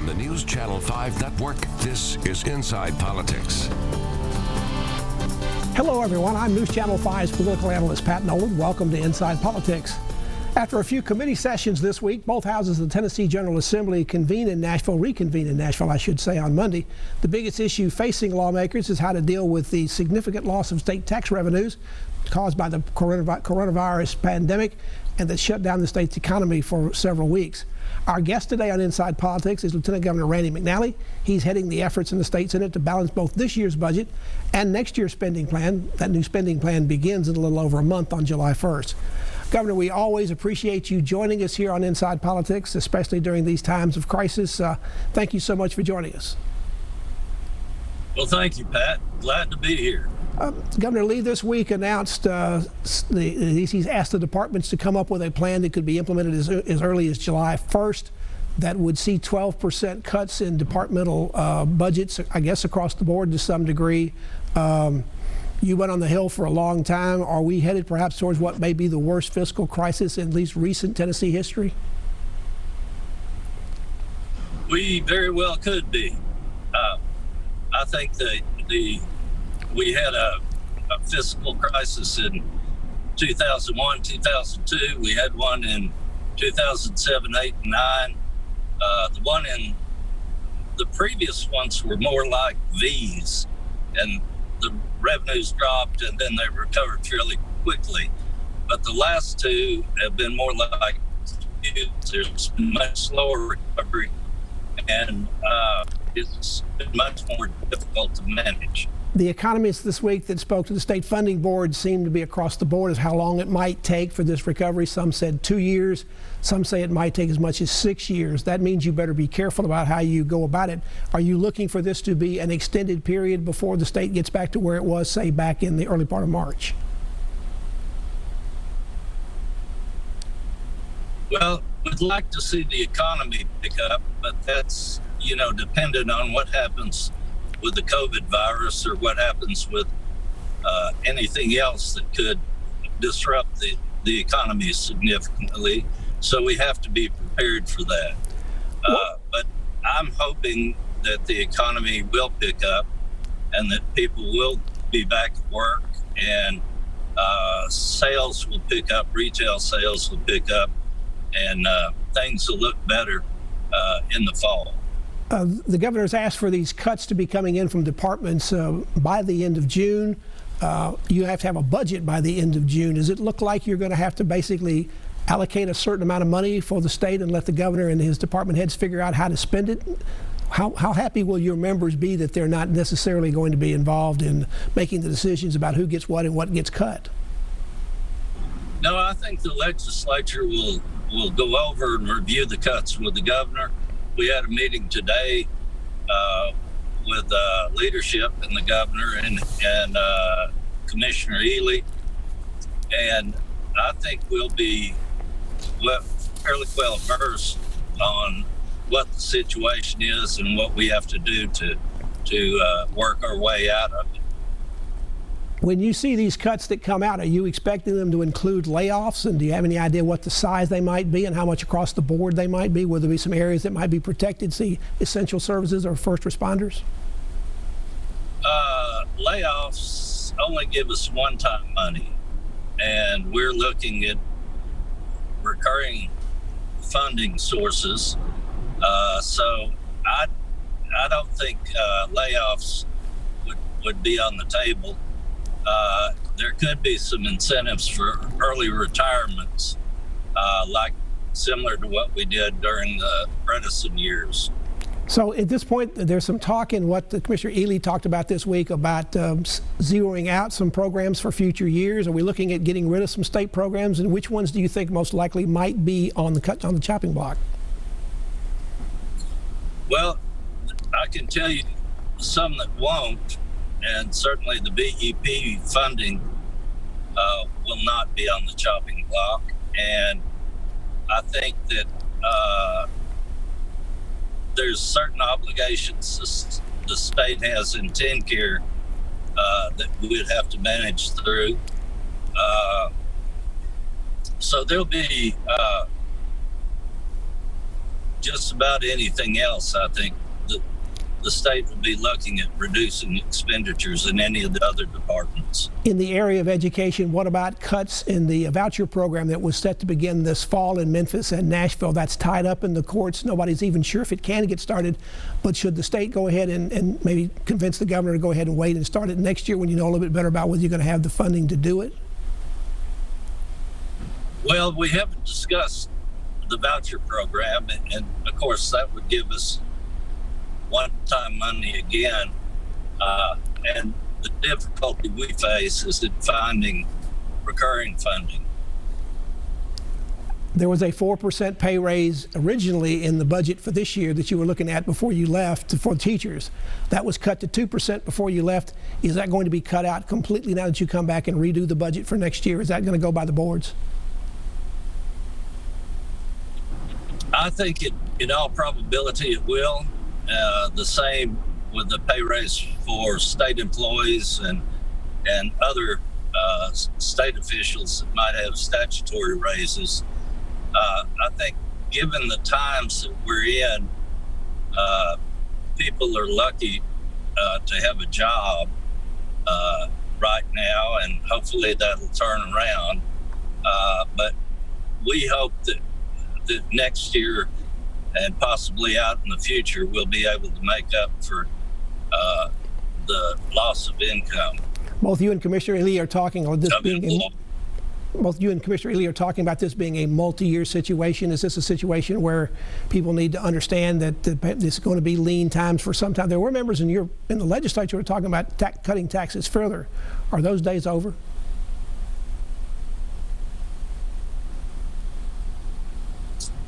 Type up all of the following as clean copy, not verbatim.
On the News Channel 5 network, this is Inside Politics. Hello, everyone. I'm News Channel 5's political analyst Pat Nolan. Welcome to Inside Politics. After a few committee sessions this week, both houses of the Tennessee General Assembly reconvened in Nashville, on Monday. The biggest issue facing lawmakers is how to deal with the significant loss of state tax revenues caused by the coronavirus pandemic and that shut down the state's economy for several weeks. Our guest today on Inside Politics is Lieutenant Governor Randy McNally. He's heading the efforts in the state Senate to balance both this year's budget and next year's spending plan. That new spending plan begins in a little over a month on July 1st. Governor, we always appreciate you joining us here on Inside Politics, especially during these times of crisis. Thank you so much for joining us. Well, thank you, Pat. Glad to be here. Governor Lee this week announced he's asked the departments to come up with a plan that could be implemented as early as July 1st that would see 12% cuts in departmental budgets, I guess, across the board to some degree. You went on the Hill for a long time. Are we headed perhaps towards what may be the worst fiscal crisis in at least recent Tennessee history? We very well could be. I think that we had a fiscal crisis in 2001, 2002. We had one in 2007, 8, and 9. The previous ones were more like V's, and the revenues dropped and then they recovered fairly quickly. But the last two have been more like there's been much slower recovery, and it's been much more difficult to manage. The economists this week that spoke to the state funding board seemed to be across the board as how long it might take for this recovery. Some said 2 years. Some say it might take as much as 6 years. That means you better be careful about how you go about it. Are you looking for this to be an extended period before the state gets back to where it was, say, back in the early part of March? Well, we'd like to see the economy pick up, but that's, dependent on what happens with the COVID virus or what happens with anything else that could disrupt the economy significantly. So we have to be prepared for that. But I'm hoping that the economy will pick up and that people will be back at work and sales will pick up, retail sales will pick up, and things will look better in the fall. The governor's asked for these cuts to be coming in from departments by the end of June. You have to have a budget by the end of June. Does it look like you're going to have to basically allocate a certain amount of money for the state and let the governor and his department heads figure out how to spend it? How happy will your members be that they're not necessarily going to be involved in making the decisions about who gets what and what gets cut? No, I think the legislature will go over and review the cuts with the governor. We had a meeting today with leadership and the governor and Commissioner Ely, and I think we'll be fairly well versed on what the situation is and what we have to do to work our way out of it. When you see these cuts that come out, are you expecting them to include layoffs? And do you have any idea what the size they might be and how much across the board they might be? Will there be some areas that might be protected, see essential services or first responders? Layoffs only give us one-time money, and we're looking at recurring funding sources. So I don't think layoffs would be on the table. There could be some incentives for early retirements, like similar to what we did during the Bredesen years. So at this point, there's some talk in what the Commissioner Ely talked about this week about zeroing out some programs for future years. Are we looking at getting rid of some state programs, and which ones do you think most likely might be on the chopping block? Well, I can tell you some that won't. And certainly the BEP funding will not be on the chopping block. And I think that there's certain obligations the state has in TennCare that we'd have to manage through. So there'll be just about anything else, I think the state will be looking at reducing expenditures in any of the other departments. In the area of education, what about cuts in the voucher program that was set to begin this fall in Memphis and Nashville? That's tied up in the courts. Nobody's even sure if it can get started. But should the state go ahead and maybe convince the governor to go ahead and wait and start it next year when you know a little bit better about whether you're going to have the funding to do it? Well, we haven't discussed the voucher program, and of course that would give us one-time money again, and the difficulty we face is in finding recurring funding. There was a 4% pay raise originally in the budget for this year that you were looking at before you left for teachers. That was cut to 2% before you left. Is that going to be cut out completely now that you come back and redo the budget for next year? Is that going to go by the boards? I think in all probability it will. The same with the pay raise for state employees and other state officials that might have statutory raises. I think given the times that we're in, people are lucky to have a job right now, and hopefully that'll turn around. But we hope that next year and possibly out in the future, we'll be able to make up for the loss of income. Both you and Commissioner Ely are talking about this being a multi-year situation. Is this a situation where people need to understand that this is going to be lean times for some time? There were members in the legislature who were talking about cutting taxes further. Are those days over?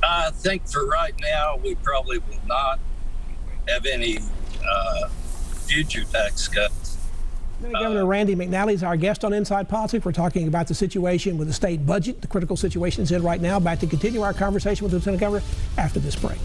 I think for right now, we probably will not have any future tax cuts. Governor Randy McNally is our guest on Inside Politics. We're talking about the situation with the state budget, the critical situation it's in right now. Back to continue our conversation with Lieutenant Governor after this break.